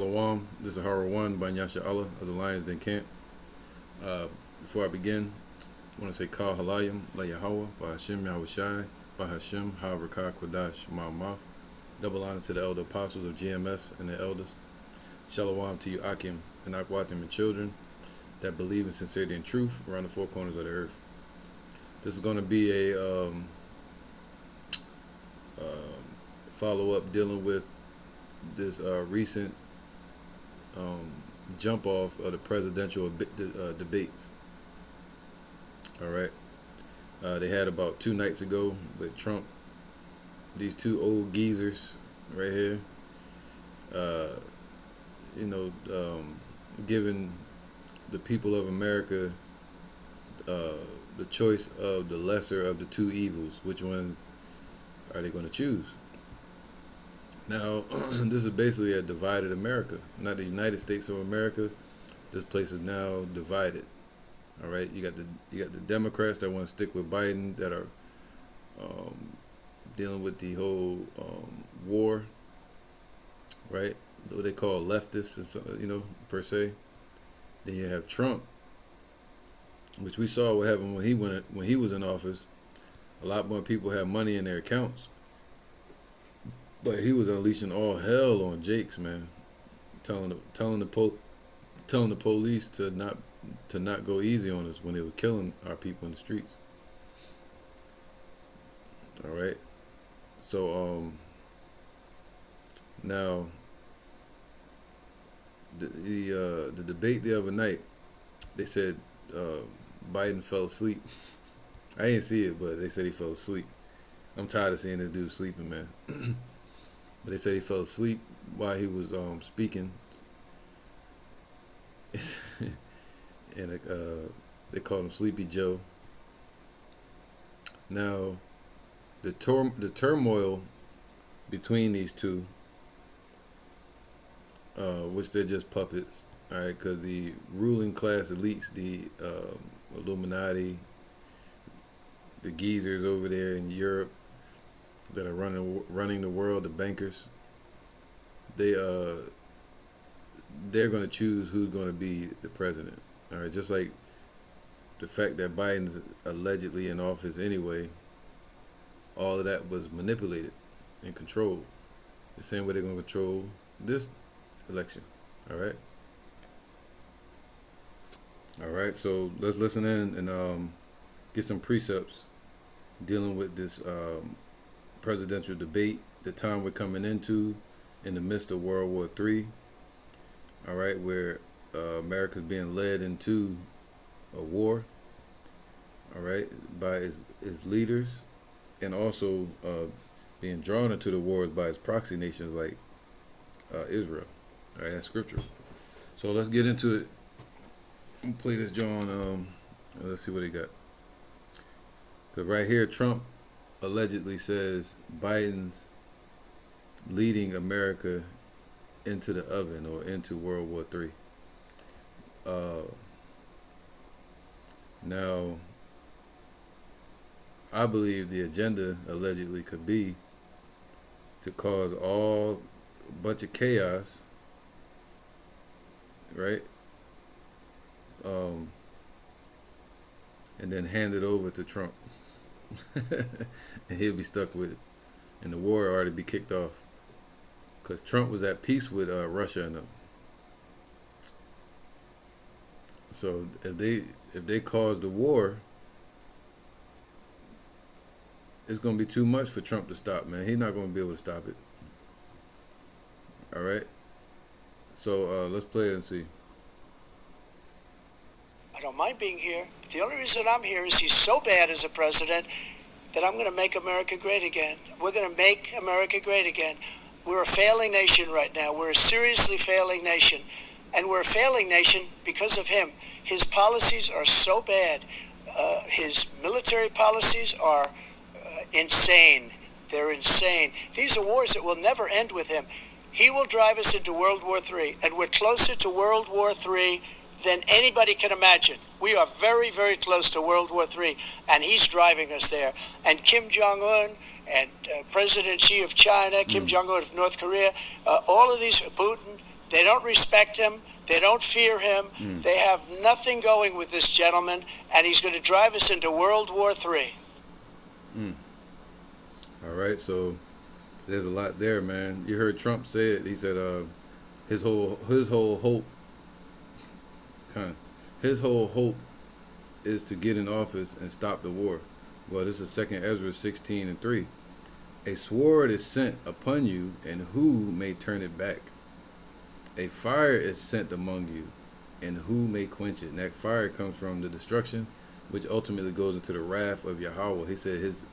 Shalom. This is Hara One by Nyasha Allah of the Lions Den Camp. Before I begin, I want to say Kal Halayim La Yahweh by Hashem Yahushai by Hashem Ha-Rakah Kodash Ma'amaf. Double honor to the elder apostles of GMS and the elders. Shalom to you Akim and Akwatim and children that believe in sincerity and truth around the four corners of the earth. This is going to be a follow-up dealing with this recent jump off of the presidential debates. All right, they had about 2 nights ago with Trump. These two old geezers right here, giving the people of America the choice of the lesser of the two evils. Which one are they going to choose? Now, this is basically a divided America, not the United States of America. This place is now divided. All right, you got the Democrats that want to stick with Biden, that are dealing with the whole war, right? What they call leftists, per se. Then you have Trump, which we saw what happened when he was in office. A lot more people had money in their accounts. But he was unleashing all hell on Jakes, man, telling the police to not go easy on us when they were killing our people in the streets. All right, so now the debate the other night, they said Biden fell asleep. I didn't see it, but they said he fell asleep. I'm tired of seeing this dude sleeping, man. But they said he fell asleep while he was speaking, and they called him Sleepy Joe. Now, the turmoil between these two, which they're just puppets, all right, because the ruling class elites, the Illuminati, the geezers over there in Europe that are running the world, the bankers, they're going to choose who's going to be the president. All right, just like the fact that Biden's allegedly in office anyway, all of that was manipulated and controlled. The same way they're going to control this election. All right. All right, so let's listen in and get some precepts dealing with this presidential debate, the time we're coming into in the midst of World War III, all right, where America's being led into a war, all right, by its leaders, and also being drawn into the wars by its proxy nations like Israel. All right, that's scriptural. So let's get into it. I'm gonna play this John. Let's see what he got. Because right here, Trump allegedly says Biden's leading America into the oven or into World War III. Now, I believe the agenda allegedly could be to cause a bunch of chaos, right? And then hand it over to Trump. And he'll be stuck with it. And the war already be kicked off. Because Trump was at peace with Russia and them. So if they cause the war, it's going to be too much for Trump to stop, man. He's not going to be able to stop it. All right? So let's play it and see. I don't mind being here. But the only reason I'm here is he's so bad as a president that I'm going to make America great again. We're going to make America great again. We're a failing nation right now. We're a seriously failing nation. And we're a failing nation because of him. His policies are so bad. His military policies are insane. They're insane. These are wars that will never end with him. He will drive us into World War III. And we're closer to World War III than anybody can imagine. We are very, very close to World War III, and he's driving us there. And Kim Jong-un and President Xi of China, Kim Jong-un of North Korea, all of these, Putin, They don't respect him. They don't fear him. They have nothing going with this gentleman, and he's going to drive us into World War III. All right, so there's a lot there, man. You heard Trump say it. He said his whole hope his whole hope is to get in office and stop the war. Well, this is 2 Ezra 16:3. A sword is sent upon you, and who may turn it back? A fire is sent among you, and who may quench it? And that fire comes from the destruction, which ultimately goes into the wrath of Yahweh. He said his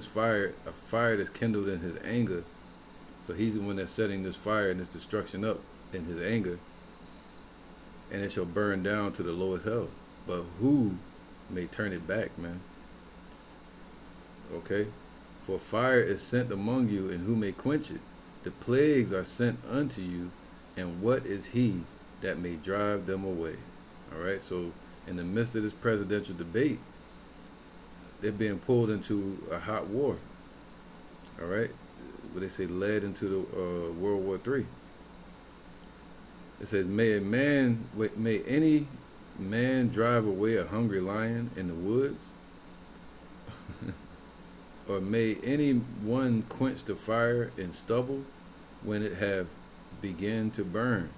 fire, a fire that's kindled in his anger. So he's the one that's setting this fire and this destruction up in his anger, and it shall burn down to the lowest hell. But who may turn it back, man? Okay? For fire is sent among you, and who may quench it? The plagues are sent unto you, and what is he that may drive them away? All right, so in the midst of this presidential debate, they're being pulled into a hot war. All right, what they say led into the World War III. It says, may any man drive away a hungry lion in the woods? Or may any one quench the fire in stubble when it have begun to burn?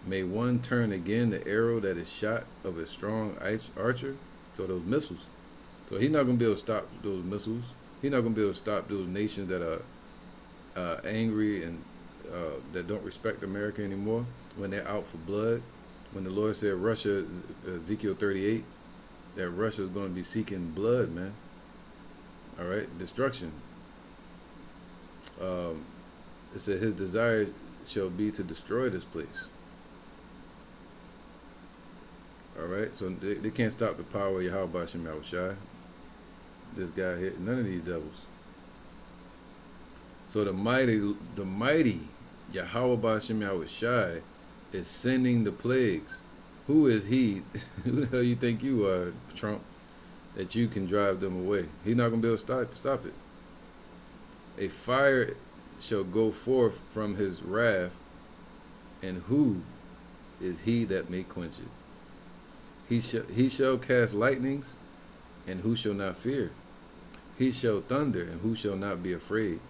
May one turn again the arrow that is shot of a strong archer? So those missiles. So he's not going to be able to stop those missiles. He's not going to be able to stop those nations that are angry and that don't respect America anymore when they're out for blood. When the Lord said Russia, Ezekiel 38, that Russia is going to be seeking blood, man. All right, destruction. It said his desire shall be to destroy this place. All right, so they can't stop the power of Yahweh Bashim Yahushai. This guy here, none of these devils. So the mighty Yahweh Bashim Yahushai is sending the plagues. Who is he? Who the hell you think you are, Trump, that you can drive them away? He's not going to be able to stop it. A fire shall go forth from his wrath, and who is he that may quench it? He shall cast lightnings, and who shall not fear? He shall thunder, and who shall not be afraid?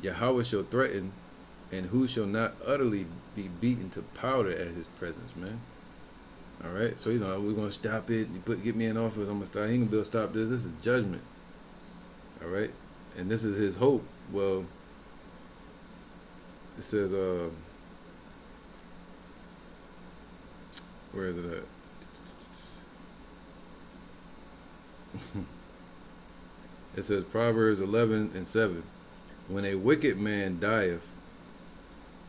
Yahweh shall threaten, and who shall not utterly be beaten to powder at his presence, man? All right, so he's like, we're going to stop it. Get me in office, I'm going to stop. He ain't going to be able to stop this. This is judgment. All right, and this is his hope. Well, it says, where is it at? It says Proverbs 11:7. When a wicked man dieth,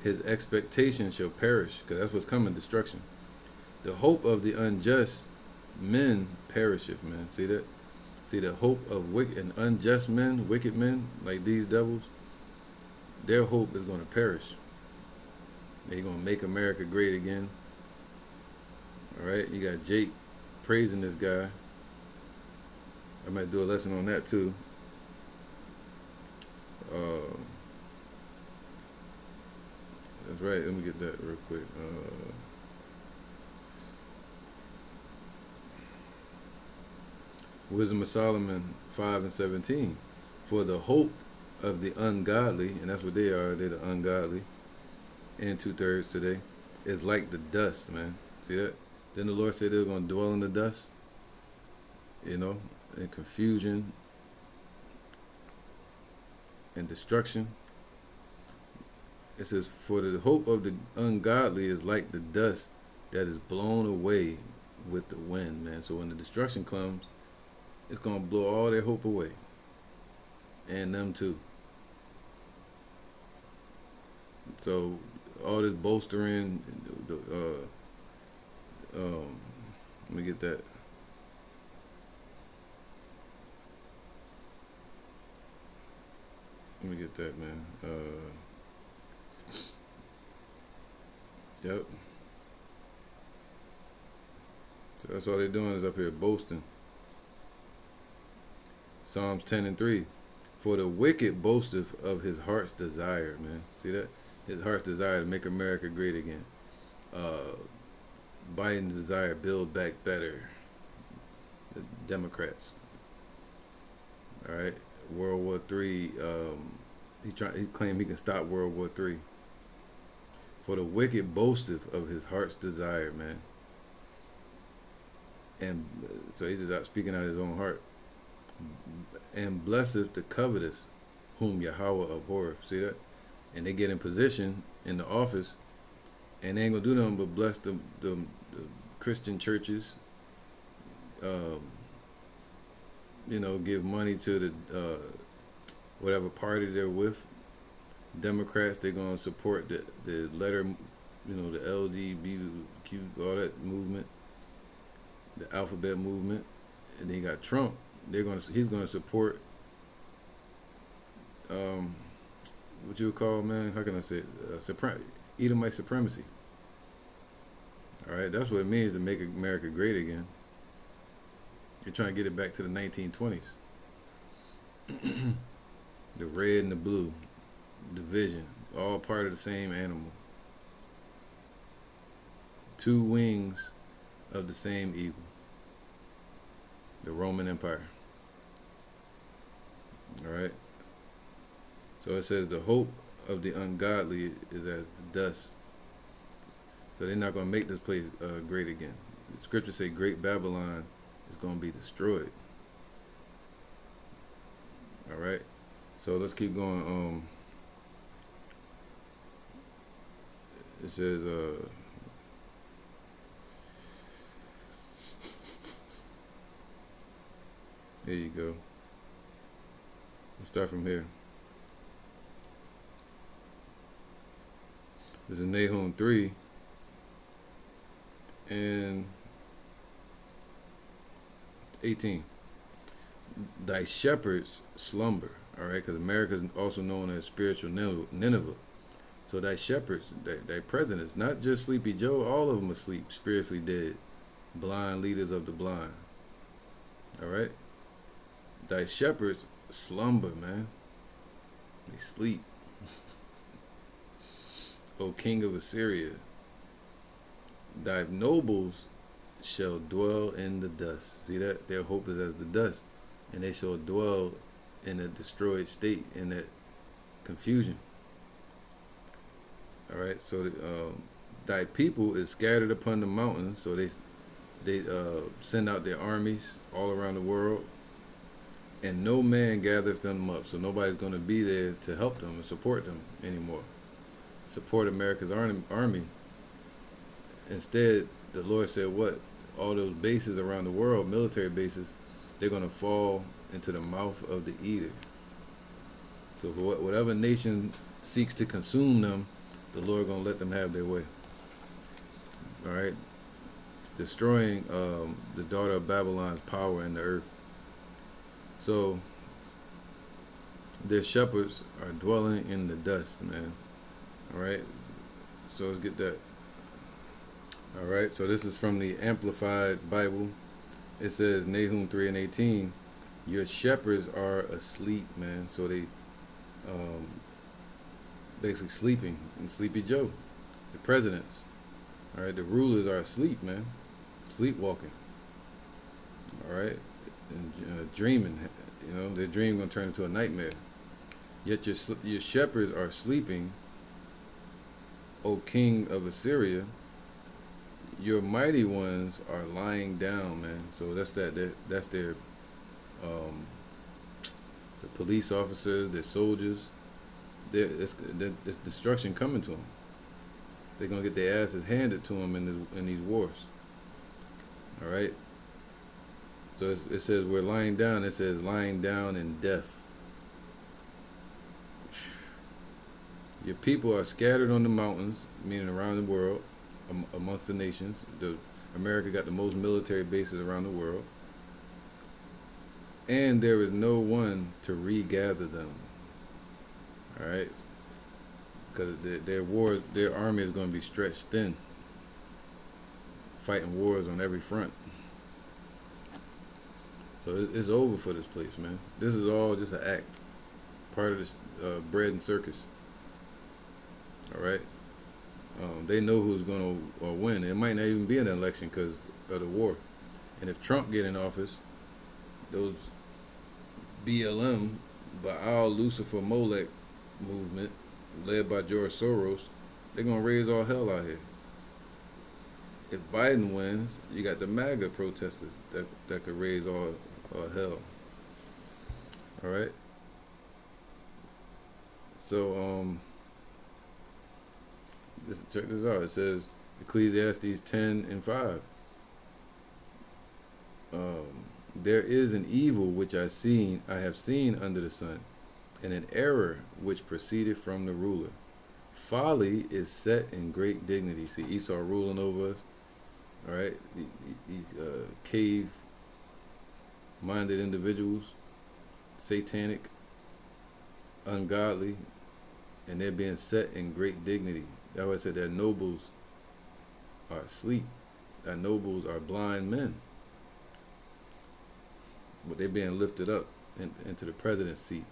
his expectation shall perish, because that's what's coming, destruction. The hope of the unjust men perisheth, man. See that? See the hope of wicked and unjust men, wicked men, like these devils, their hope is going to perish. They're going to make America great again. All right, you got Jake praising this guy. I might do a lesson on that too. That's right. Let me get that real quick. Wisdom of Solomon 5:17. For the hope of the ungodly, and that's what they are. They're the ungodly. And 2/3 today is like the dust, man. See that? Then the Lord said they were going to dwell in the dust. You know, in confusion and destruction. It says, for the hope of the ungodly is like the dust that is blown away with the wind, man. So when the destruction comes, it's going to blow all their hope away. And them too. So all this bolstering, let me get that. Let me get that, man. Yep. So that's all they're doing is up here boasting. Psalms 10:3. For the wicked boasteth of his heart's desire, man. See that? his heart's desire to make America great again. Biden's desire build back better. The Democrats. All right. World War III. He claimed he can stop World War III. For the wicked boasteth of his heart's desire, man. And so he's just out speaking out of his own heart. And blesseth the covetous, whom Yahweh abhorreth. See that? And they get in position in the office, and they ain't gonna do nothing but bless the Christian churches. Give money to the whatever party they're with. Democrats, they're gonna support the letter, the LGBTQ, all that movement, the alphabet movement, and then you got Trump. He's gonna support what you would call, man, how can I say it? Edomite supremacy. All right, that's what it means to make America great again. You're trying to get it back to the 1920s. The red and the blue, division, all part of the same animal. Two wings of the same eagle. The Roman Empire. All right. So it says the hope of the ungodly is as the dust. So they're not going to make this place great again. The scriptures say Great Babylon is going to be destroyed. All right. So let's keep going. It says here you go. Let's start from here. This is Nahum 3 and 18. Thy shepherds slumber. All right, because America is also known as spiritual Nineveh. So thy shepherds, thy presidents, not just Sleepy Joe, all of them asleep, spiritually dead, blind leaders of the blind. All right. Thy shepherds slumber, man. They sleep. O king of Assyria, thy nobles shall dwell in the dust. See that? Their hope is as the dust. And they shall dwell in a destroyed state, in that confusion. All right, so thy people is scattered upon the mountains. So they send out their armies all around the world, and no man gathereth them up. So nobody's going to be there to help them and support them anymore. Support America's army. Instead, the Lord said, what? All those bases around the world, military bases, they're going to fall into the mouth of the eater. So for whatever nation seeks to consume them, the Lord going to let them have their way. All right? Destroying the daughter of Babylon's power in the earth. So their shepherds are dwelling in the dust, man. All right, so let's get that. All right, so this is from the Amplified Bible. It says, Nahum 3 and 18, your shepherds are asleep, man. So they basically sleeping, and Sleepy Joe, the presidents. All right, the rulers are asleep, man, sleepwalking. All right, and dreaming. Their dream gonna turn into a nightmare. Yet your shepherds are sleeping, O king of Assyria. Your mighty ones are lying down, man. So that's their the police officers, their soldiers. It's destruction coming to them. They're gonna get their asses handed to them in these wars. All right. So it says we're lying down. It says lying down in death. Your people are scattered on the mountains, meaning around the world, amongst the nations. America got the most military bases around the world. And there is no one to regather them. All right? Because their army is going to be stretched thin, fighting wars on every front. So it's over for this place, man. This is all just an act, part of this bread and circus. All right. They know who's going to win. It might not even be an election because of the war. And if Trump get in office, those BLM, Baal Lucifer Molech movement, led by George Soros, they're gonna raise all hell out here. If Biden wins, you got the MAGA protesters that could raise all hell. All right. So check this out. It says Ecclesiastes 10:5. There is an evil which I have seen under the sun, and an error which proceeded from the ruler. Folly is set in great dignity. See Esau ruling over us. All right, these cave-minded individuals, satanic, ungodly, and they're being set in great dignity. That's why I said that nobles are asleep. That nobles are blind men. But they're being lifted up into the president's seat,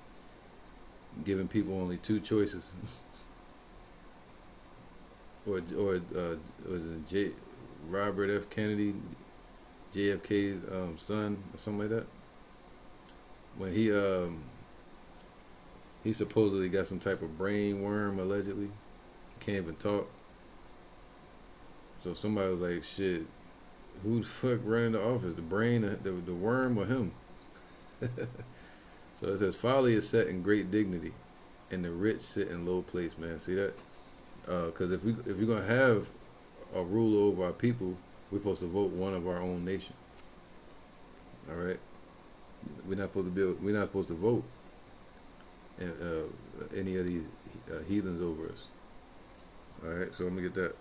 giving people only two choices. or was it Robert F. Kennedy, JFK's son, or something like that? When he supposedly got some type of brain worm, allegedly, can't even talk. So somebody was like, "Shit, who the fuck running the office? The brain, the worm, or him?" So it says, "Folly is set in great dignity, and the rich sit in low place." Man, see that? Because if we're gonna have a rule over our people, we're supposed to vote one of our own nation. All right, we're not supposed to vote any of these heathens over us. All right, so let me get that.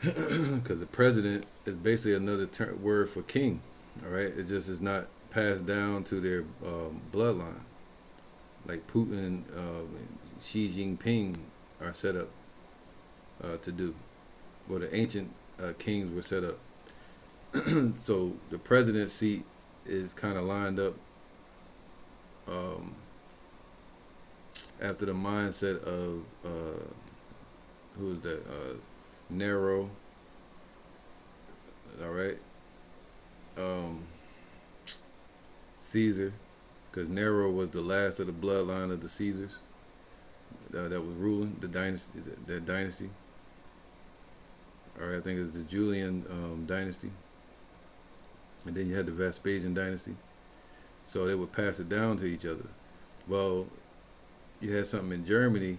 Because the president is basically another word for king. All right, it just is not passed down to their bloodline, like Putin, Xi Jinping are set up to do, or the ancient kings were set up. So the president's seat is kind of lined up after the mindset of who is that? Nero. All right. Caesar, because Nero was the last of the bloodline of the Caesars that was ruling the dynasty. That dynasty. All right, I think it's the Julian dynasty, and then you had the Vespasian dynasty. So they would pass it down to each other. Well, you had something in Germany,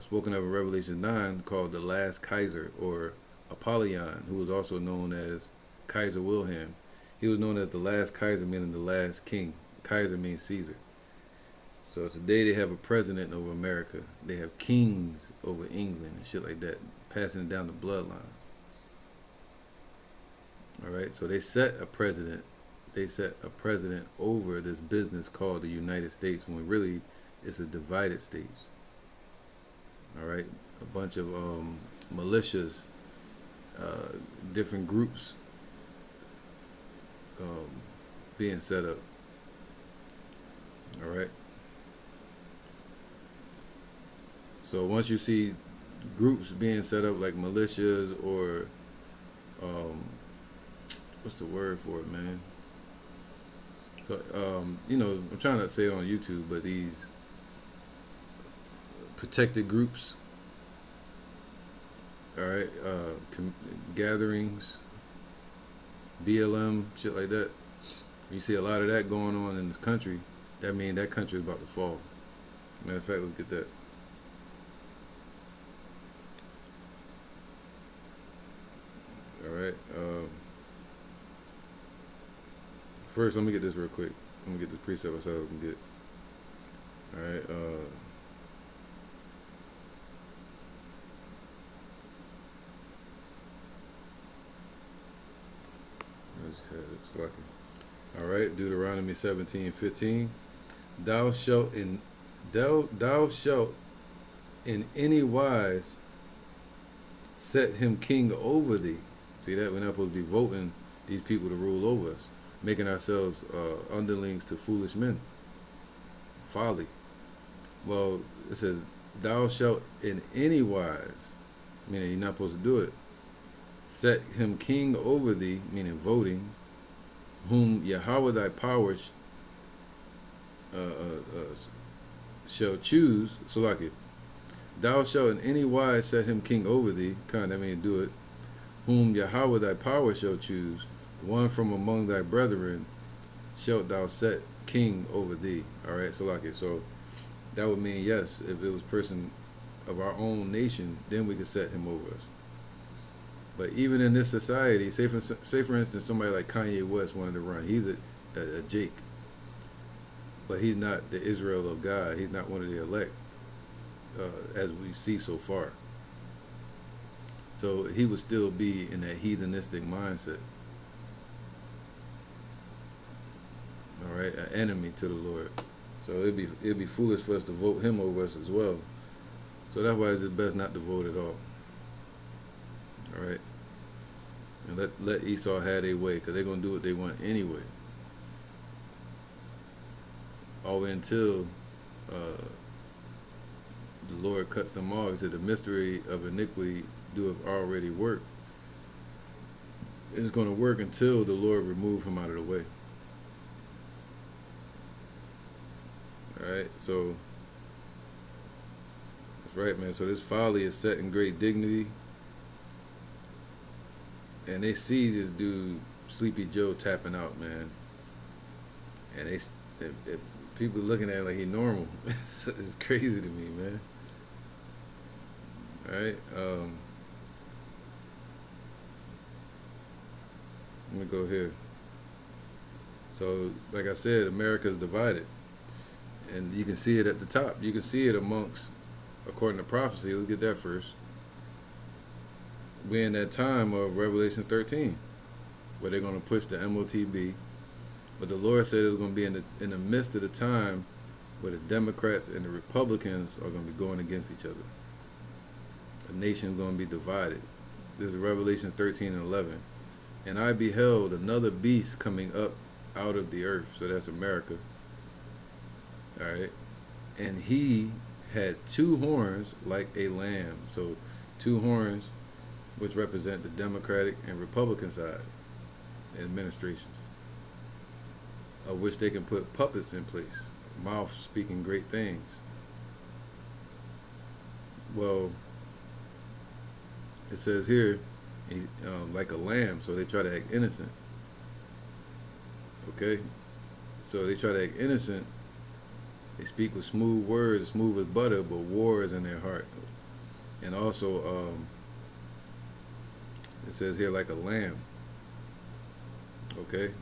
spoken of in Revelation 9, called the last Kaiser, or Apollyon, who was also known as Kaiser Wilhelm. He was known as the last Kaiser, meaning the last king. Kaiser means Caesar. So today they have a president over America. They have kings over England and shit like that, passing it down the bloodlines. All right, so they set a president. They set a president over this business called the United States, when really it's a divided states. All right, a bunch of militias, different groups being set up. All right. So once you see groups being set up like militias, or what's the word for it, man? So I'm trying to say it on YouTube, but these protected groups, all right, gatherings, BLM, shit like that. You see a lot of that going on in this country. That means that country is about to fall. Matter of fact, let's get that. All right. First, let me get this real quick. Let me get this precept I said I can get. All right. All right, Deuteronomy 17:15. Thou shalt in any wise set him king over thee. See that? We're not supposed to be voting these people to rule over us, making ourselves underlings to foolish men. Folly. Well, it says, thou shalt in any wise, meaning you're not supposed to do it, set him king over thee, meaning voting, whom Yahweh thy power shall choose. So like it, thou shalt in any wise set him king over thee, kind of mean do it, whom Yahweh thy power shall choose, one from among thy brethren shalt thou set king over thee. All right, so like it, so that would mean yes, if it was a person of our own nation, then we could set him over us. But even in this society, say for instance, somebody like Kanye West wanted to run. He's a Jake, but he's not the Israel of God. He's not one of the elect, as we see so far. So he would still be in that heathenistic mindset. All right, an enemy to the Lord. So it'd be foolish for us to vote him over us as well. So that's why it's best not to vote at all. All right, and let Esau have their way, because they're gonna do what they want anyway. All the way until the Lord cuts them off. He said, "The mystery of iniquity doeth already work." It's going to work until the Lord remove him out of the way. All right, so that's right, man. So this folly is set in great dignity, and they see this dude Sleepy Joe tapping out, man, and they people looking at it like he normal. It's crazy to me, man. All right, let me go here. So, like I said, America's divided, and you can see it at the top. You can see it amongst, according to prophecy. Let's get that first. We're in that time of Revelation 13, where they're going to push the MOTB. But the Lord said it was going to be in the midst of the time where the Democrats and the Republicans are going to be going against each other. The nation is going to be divided. This is Revelation 13 and 11. And I beheld another beast coming up out of the earth. So that's America. All right. And he had two horns like a lamb. So two horns, which represent the Democratic and Republican side administrations, of which they can put puppets in place, mouth speaking great things. Well, it says here, he's like a lamb, so they try to act innocent. Okay? So they try to act innocent. They speak with smooth words, smooth as butter, but war is in their heart. And also, it says here like a lamb. Okay?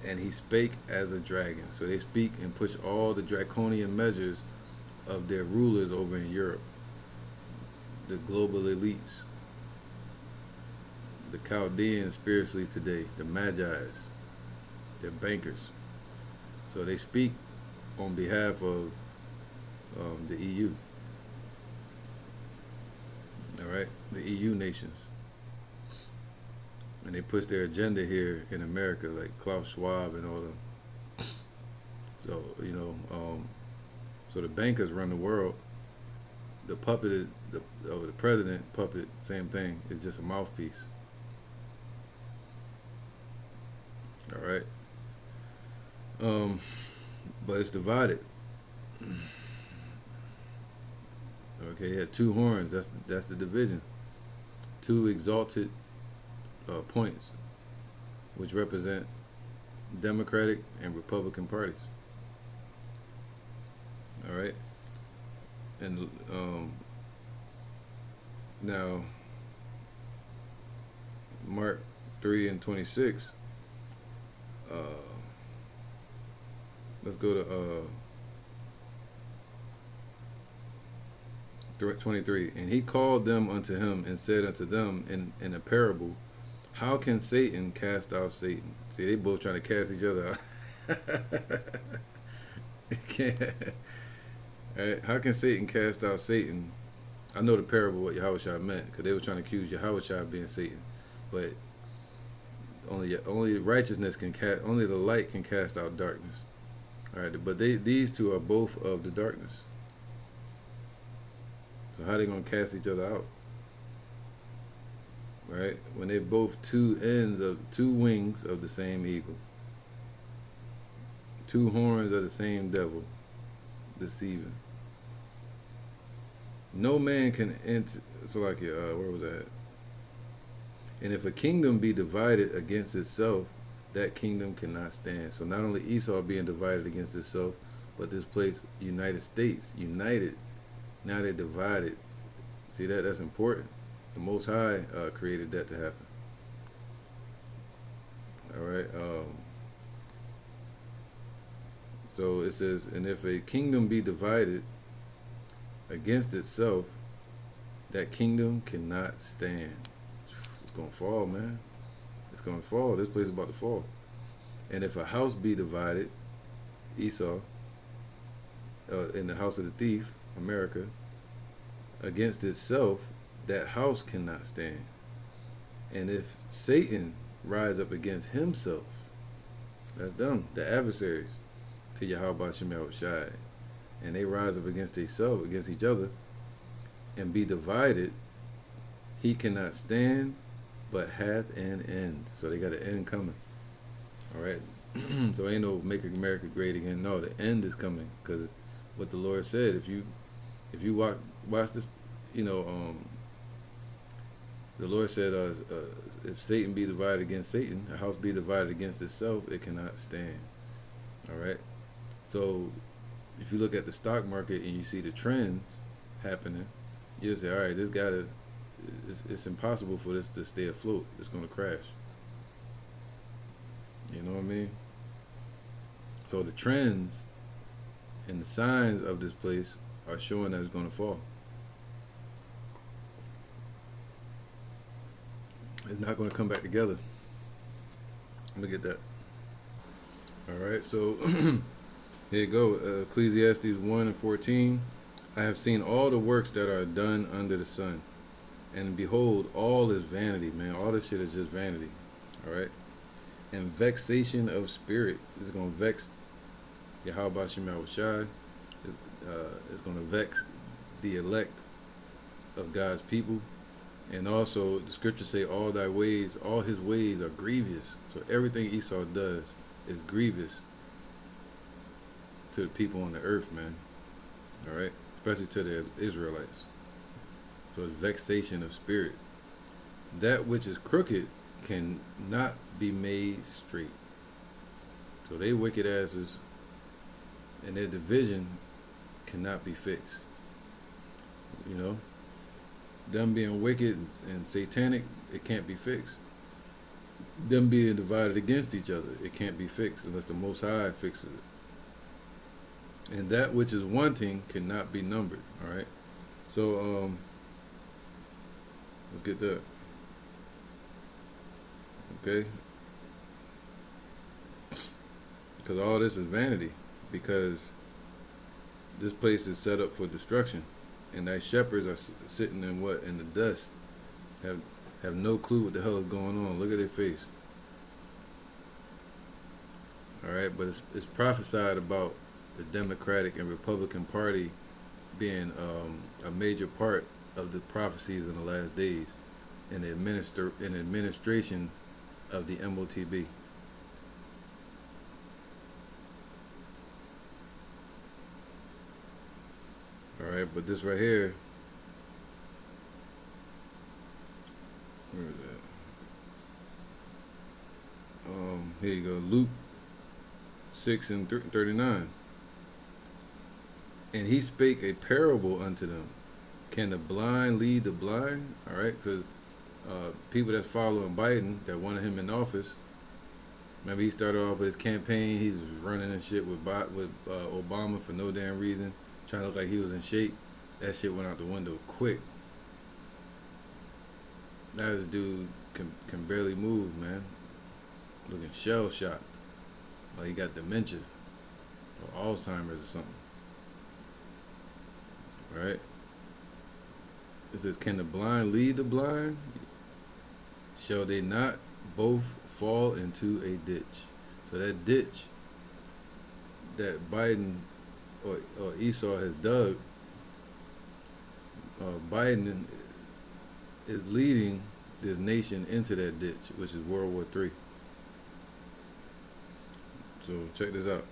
And he spake as a dragon. So they speak and push all the draconian measures of their rulers over in Europe. The global elites. The Chaldeans spiritually today. The Magi's. They're bankers. So they speak on behalf of the EU. All right? The EU nations. And they push their agenda here in America, like Klaus Schwab and all them. So, so the bankers run the world. The puppet, the president puppet, same thing. It's just a mouthpiece. All right. But it's divided. Okay, he had two horns. That's the division. Two exalted points, which represent Democratic and Republican parties. All right, and now Mark 3:26. Let's go to 23. And he called them unto him and said unto them in a parable, how can Satan cast out Satan? See, they both trying to cast each other out. Right? How can Satan cast out Satan? I know the parable what Yahushua meant, because they were trying to accuse Yahushua of being Satan, but only righteousness can cast, only the light can cast out darkness. All right, but these two are both of the darkness. So how they gonna cast each other out? Right? When they're both two wings of the same eagle, two horns of the same devil, deceiving. No man can enter. So like, where was that? And if a kingdom be divided against itself, that kingdom cannot stand. So not only Esau being divided against itself, but this place, United States, united. Now they're divided. See that? That's important. The Most High created that to happen. All right. So it says, and if a kingdom be divided against itself, that kingdom cannot stand. It's gonna fall, man. It's gonna fall. This place is about to fall. And if a house be divided, Esau, in the house of the thief, America, against itself, that house cannot stand. And if Satan rise up against himself, that's them, the adversaries to Yahweh Shem Shai, and they rise up against themselves, against each other, and be divided, he cannot stand, but hath an end. So they got an end coming. All right. So ain't no make America great again. No, the end is coming, because what the Lord said. If you watch this, the Lord said, if Satan be divided against Satan, a house be divided against itself, it cannot stand. All right. So if you look at the stock market and you see the trends happening, you'll say, all right, it's impossible for this to stay afloat. It's going to crash. You know what I mean? So the trends and the signs of this place are showing that it's going to fall. It's not going to come back together. Look at that. All right, so here you go. Ecclesiastes 1:14. I have seen all the works that are done under the sun, and behold, all is vanity, man. All this shit is just vanity. All right, and vexation of spirit is going to vex Yahweh Shem Shai. It's going to vex the elect of God's people. And also, the scriptures say, all his ways are grievous. So everything Esau does is grievous to the people on the earth, man. All right? Especially to the Israelites. So it's vexation of spirit. That which is crooked cannot be made straight. So they wicked asses and their division cannot be fixed. You know? Them being wicked and satanic, it can't be fixed. Them being divided against each other, it can't be fixed unless the Most High fixes it. And that which is wanting cannot be numbered. All right. So let's get that. Okay. Because all this is vanity. Because this place is set up for destruction. And thy shepherds are sitting in the dust, have no clue what the hell is going on. Look at their face. All right, but it's prophesied about the Democratic and Republican Party being a major part of the prophecies in the last days, in the administration of the MOTB. All right, but this right here, where is that? Here you go, Luke 6:39. And he spake a parable unto them. Can the blind lead the blind? All right, because people that's following Biden, that wanted him in office. Remember, he started off with his campaign. He's running and shit with Obama for no damn reason, trying to look like he was in shape. That shit went out the window quick. Now this dude can barely move, man. Looking shell shocked, like he got dementia or Alzheimer's or something. Right? It says, can the blind lead the blind? Shall they not both fall into a ditch? So that ditch that Biden or Esau has dug Biden is leading this nation into that ditch, which is World War III. So check this out.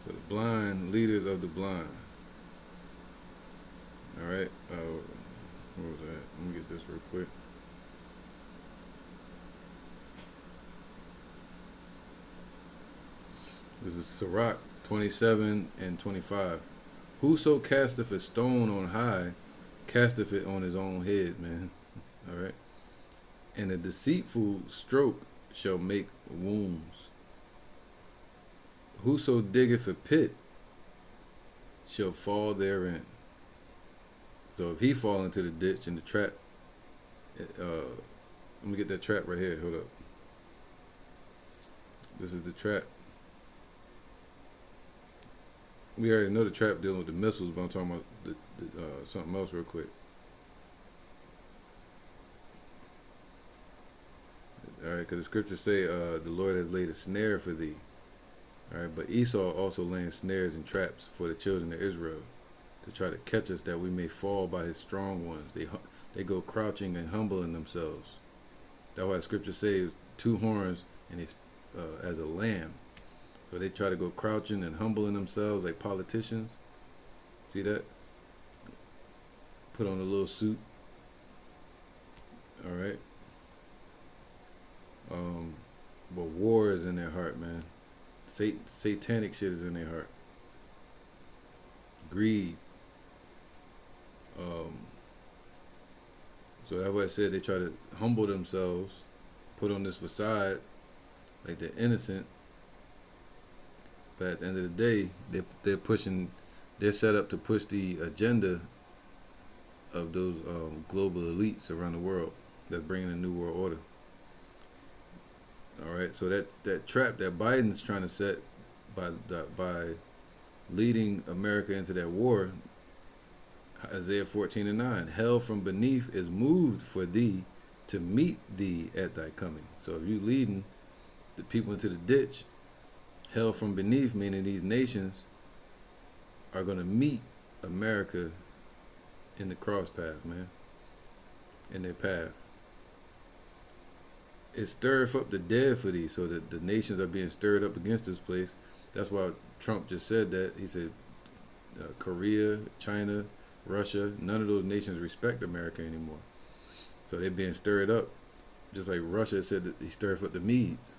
So the blind leaders of the blind. All right. What was that? Let me get this real quick. This is Sirach 27 and 25. Whoso casteth a stone on high, casteth it on his own head, man. All right. And a deceitful stroke shall make wounds. Whoso diggeth a pit shall fall therein. So if he fall into the ditch and the trap, let me get that trap right here. Hold up. This is the trap. We already know the trap dealing with the missiles, but I'm talking about something else real quick. All right, because the scriptures say the Lord has laid a snare for thee. All right, but Esau also laying snares and traps for the children of Israel to try to catch us, that we may fall by his strong ones. They go crouching and humbling themselves. That's why the scripture says 2 horns and he's as a lamb. So they try to go crouching and humbling themselves like politicians. See that? Put on a little suit. All right. But war is in their heart, man. Satanic shit is in their heart. Greed. So that's why I said they try to humble themselves, put on this facade like they're innocent. But at the end of the day, they're set up to push the agenda of those global elites around the world that's bringing a new world order. All right, so that trap that Biden's trying to set by leading America into that war, Isaiah 14:9, hell from beneath is moved for thee to meet thee at thy coming. So if you leading the people into the ditch, hell from beneath, meaning these nations are going to meet America in the cross path, man, in their path. It stirreth up the dead for thee, so that the nations are being stirred up against this place. That's why Trump just said that. He said Korea, China, Russia, none of those nations respect America anymore. So they're being stirred up, just like Russia said that he stirred up the Medes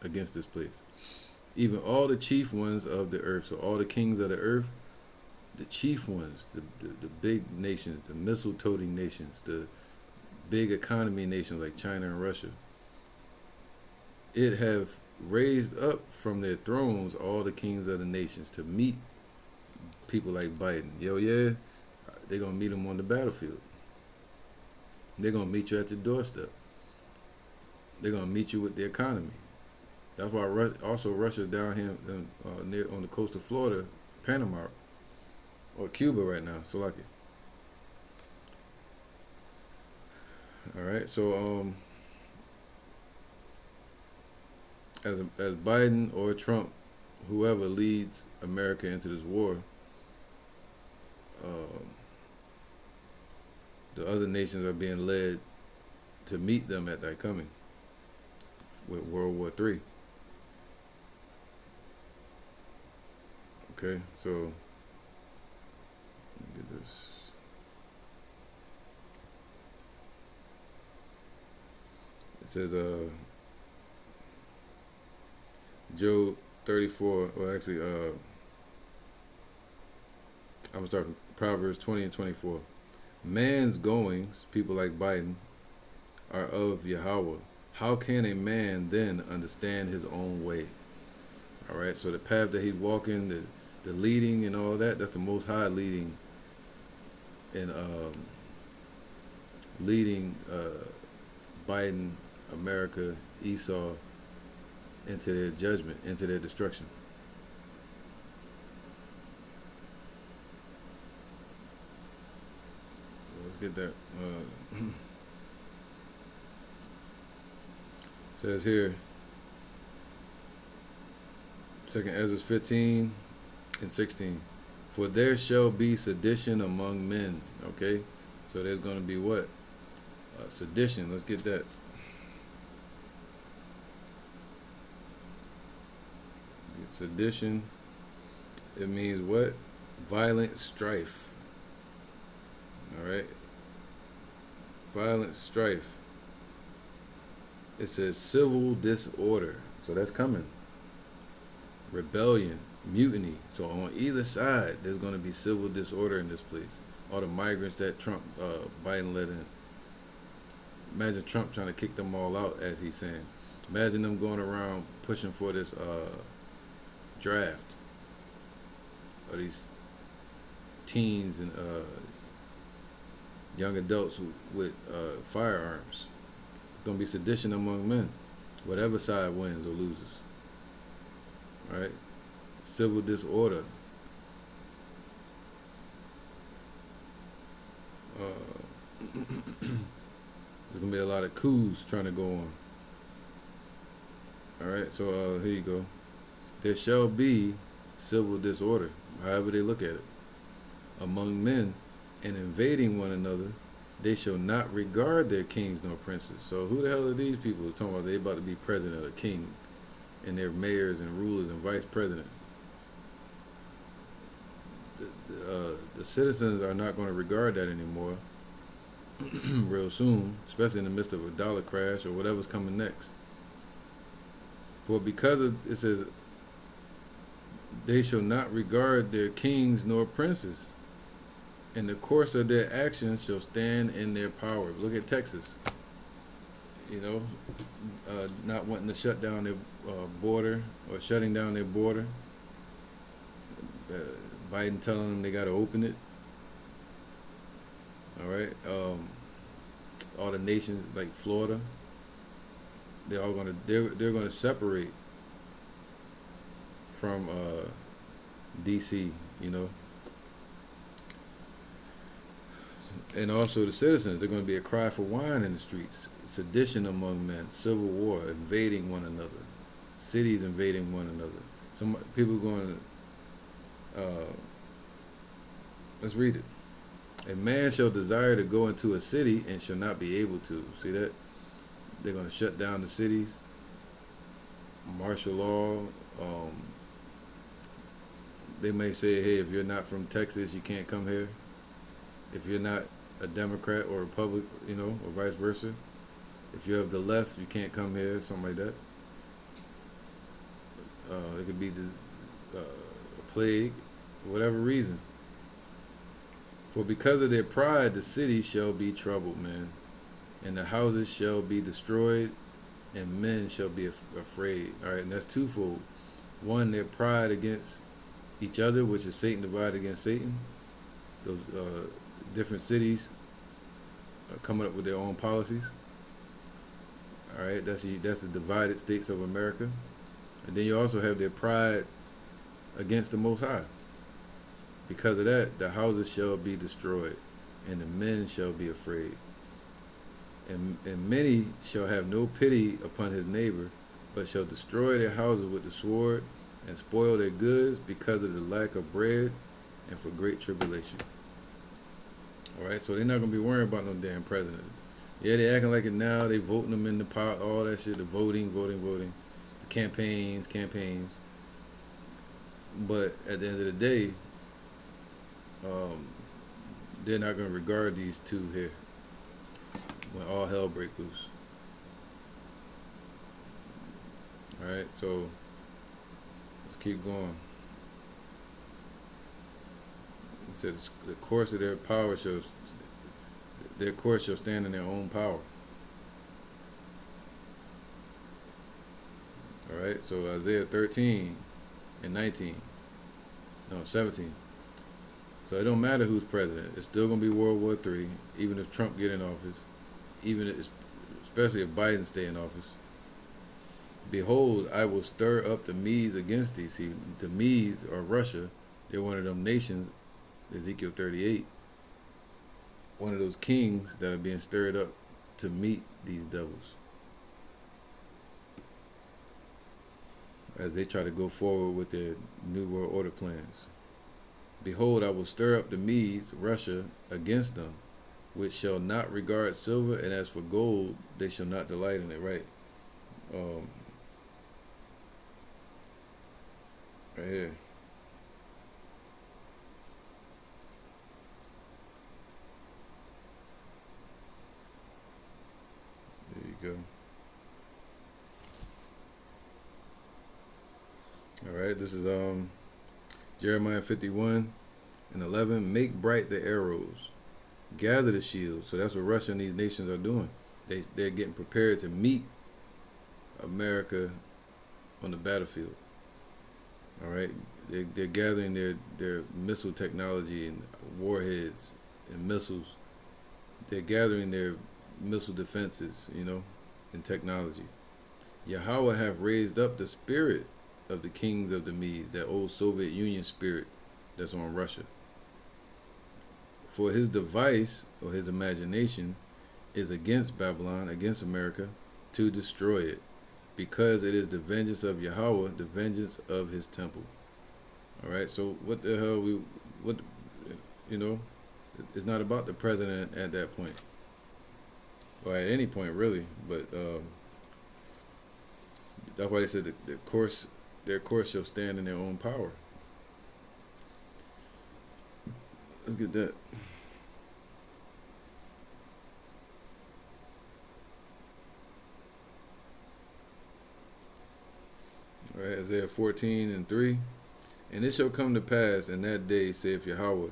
against this place. Even all the chief ones of the earth, so all the kings of the earth, the chief ones, the big nations, the missile-toting nations, the big economy nations like China and Russia, it have raised up from their thrones all the kings of the nations to meet people like Biden. Yeah, they're going to meet him on the battlefield. They're going to meet you at your doorstep. They're going to meet you with the economy. That's why also Russia's down here near on the coast of Florida, Panama, or Cuba right now, Slovakia. All right, so as Biden or Trump, whoever leads America into this war, the other nations are being led to meet them at that coming with World War III. Okay, so let me get this. It says Job 34, well actually I'm gonna start from Proverbs 20 and 24. Man's goings, people like Biden, are of Yahweh. How can a man then understand his own way? All right, so the path that he's walking, the leading and all that, that's the Most High leading, and leading Biden, America, Esau into their judgment, into their destruction. Let's get that. Says here, 2nd Ezra 15 and 16. For there shall be sedition among men. Okay, so there's going to be what? Sedition. Let's get that. Sedition. It means what? Violent strife. All right. Violent strife. It says civil disorder. So that's coming. Rebellion, mutiny. So on either side, there's going to be civil disorder in this place. All the migrants that Biden let in. Imagine Trump trying to kick them all out, as he's saying. Imagine them going around pushing for this draft of these teens and young adults with firearms. It's going to be sedition among men, whatever side wins or loses. All right? Civil disorder. There's going to be a lot of coups trying to go on. All right, so here you go. There shall be civil disorder, however they look at it, among men, and invading one another, they shall not regard their kings nor princes. So who the hell are these people talking about they about to be president or king, and their mayors and rulers and vice presidents? The citizens are not going to regard that anymore real soon, especially in the midst of a dollar crash or whatever's coming next. For because of, it says, they shall not regard their kings nor princes. In the course of their actions shall stand in their power. Look at Texas. You know, not wanting to shut down their border or shutting down their border. Biden telling them they got to open it. All right. All the nations like Florida, they're going to separate from DC. You know. And also the citizens, they're going to be a cry for wine in the streets, sedition among men, civil war, invading one another, cities invading one another. Some people are going to, let's read it. A man shall desire to go into a city and shall not be able to. See that? They're going to shut down the cities, martial law. They may say, hey, if you're not from Texas, you can't come here. If you're not a Democrat or a Republican, you know, or vice versa. If you're of the left, you can't come here, something like that. It could be a plague, whatever reason. For because of their pride, the city shall be troubled, man. And the houses shall be destroyed, and men shall be afraid. All right, and that's twofold. One, their pride against each other, which is Satan divided against Satan. Those different cities are coming up with their own policies. All right, that's the divided states of America. And then you also have their pride against the Most High. Because of that, the houses shall be destroyed, and the men shall be afraid. And many shall have no pity upon his neighbor, but shall destroy their houses with the sword, and spoil their goods because of the lack of bread, and for great tribulation. All right, so they're not gonna be worrying about no damn president. Yeah, they acting like it now. They voting them in the power, all that shit. The voting. The campaigns. But at the end of the day, they're not gonna regard these two here when all hell breaks loose. All right, so let's keep going. It says the course of their power their course shall stand in their own power. All right, so Isaiah 13 and 19, no 17. So it don't matter who's president. It's still gonna be World War III, even if Trump get in office, especially if Biden stay in office. Behold, I will stir up the Medes against thee. See, the Medes are Russia. They're one of them nations, Ezekiel 38. One of those kings that are being stirred up to meet these devils as they try to go forward with their New World Order plans. Behold, I will stir up the Medes, Russia, against them, which shall not regard silver, and as for gold, they shall not delight in it. Right, um, right here. There you go. All right, this is Jeremiah 51:11. Make bright the arrows, gather the shields. So that's what Russia and these nations are doing. They're getting prepared to meet America on the battlefield. All right, they're gathering their missile technology and warheads and missiles. They're gathering their missile defenses, and technology. Yahweh have raised up the spirit of the kings of the Medes, that old Soviet Union spirit that's on Russia. For his device or his imagination is against Babylon, against America, to destroy it, because it is the vengeance of Yahweh, the vengeance of his temple. All right, so what the hell you know, it's not about the president at that point, or at any point really, but that's why they said that their course shall stand in their own power. Let's get that. All right, Isaiah 14:3. And it shall come to pass in that day, saith Yahweh,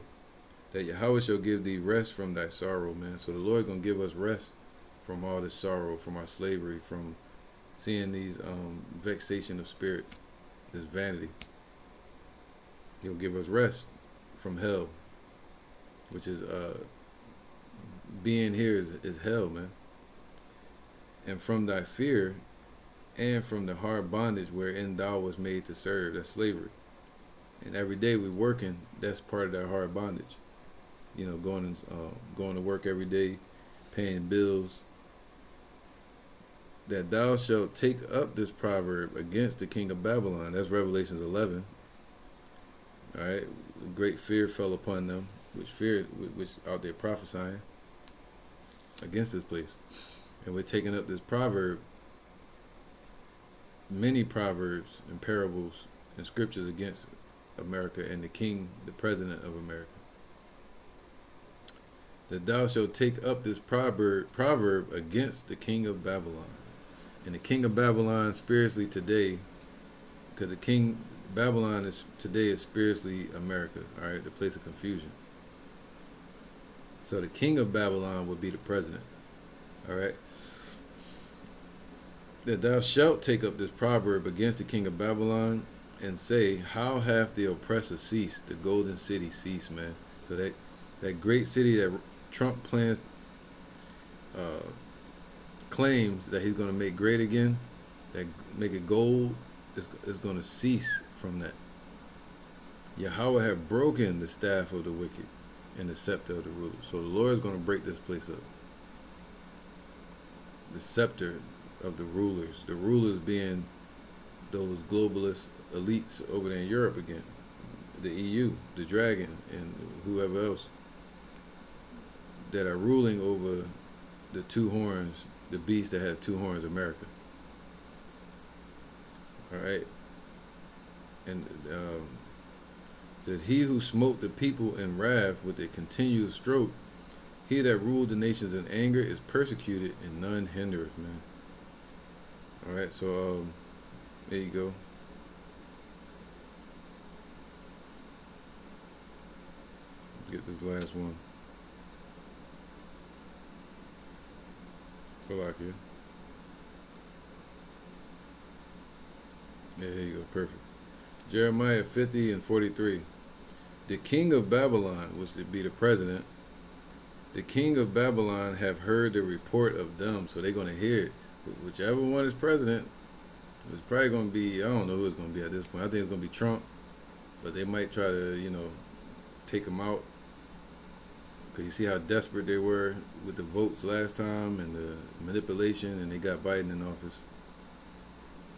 that Yahweh shall give thee rest from thy sorrow, man. So the Lord gonna give us rest from all this sorrow, from our slavery, from seeing these vexation of spirit, this vanity. He'll give us rest from hell, which is being here is hell, man. And from thy fear, and from the hard bondage wherein thou was made to serve, that's slavery. And every day we working, that's part of that hard bondage. Going to work every day, paying bills. That thou shalt take up this proverb against the king of Babylon. That's Revelations 11. All right, great fear fell upon them, which out there prophesying against this place, and we're taking up this proverb, many proverbs and parables and scriptures against America and the king, the president of America. That thou shalt take up this proverb against the king of Babylon. And the king of Babylon spiritually today, because the king Babylon is spiritually America, all right, the place of confusion. So the king of Babylon would be the president, all right. That thou shalt take up this proverb against the king of Babylon, and say, how hath the oppressor ceased, the golden city ceased, man. So that great city that Trump claims that he's going to make great again, that make it gold, is going to cease from that. Yahweh have broken the staff of the wicked and the scepter of the rulers. So the Lord is going to break this place up. The scepter of the rulers being those globalist elites over there in Europe again, the EU, the dragon, and whoever else that are ruling over the two horns, the beast that has two horns, America. All right, and says, he who smote the people in wrath with a continuous stroke, he that ruled the nations in anger is persecuted, and none hindereth, man. All right, so there you go. Get this last one. Slovakia. Yeah, there you go. Perfect. Jeremiah 50:43. The king of Babylon, which would be the president, the king of Babylon have heard the report of them, so they're going to hear it. Whichever one is president, it's probably going to be, I don't know who it's going to be at this point. I think it's going to be Trump, but they might try to, take him out. Because you see how desperate they were with the votes last time and the manipulation, and they got Biden in office.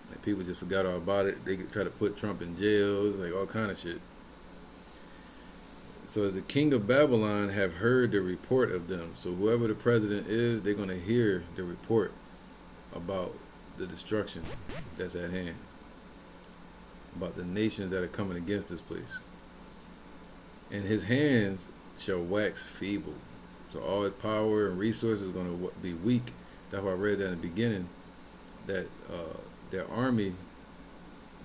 Like, people just forgot all about it. They try to put Trump in jail. It's like all kind of shit. So as the king of Babylon have heard the report of them. So whoever the president is, they're going to hear the report about the destruction that's at hand, about the nations that are coming against this place. And his hands shall wax feeble. So all his power and resources are going to be weak. That's why I read that in the beginning, that their army,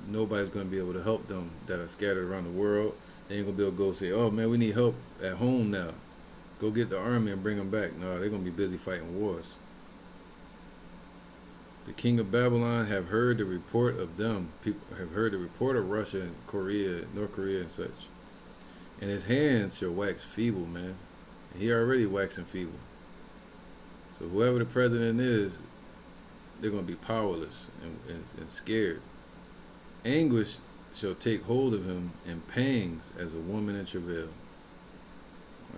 nobody's going to be able to help them that are scattered around the world. They ain't going to be able to go say, oh man, we need help at home now. Go get the army and bring them back. No, they're going to be busy fighting wars. The king of Babylon have heard the report of them. People have heard the report of Russia and Korea, North Korea and such. And his hands shall wax feeble, man. And he already waxing feeble. So whoever the president is, they're going to be powerless and scared. Anguish shall take hold of him, and pangs as a woman in travail.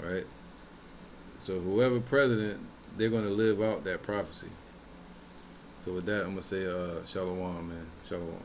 All right. So whoever president, they're going to live out that prophecy. So with that, I'm going to say shalom, man. Shalom.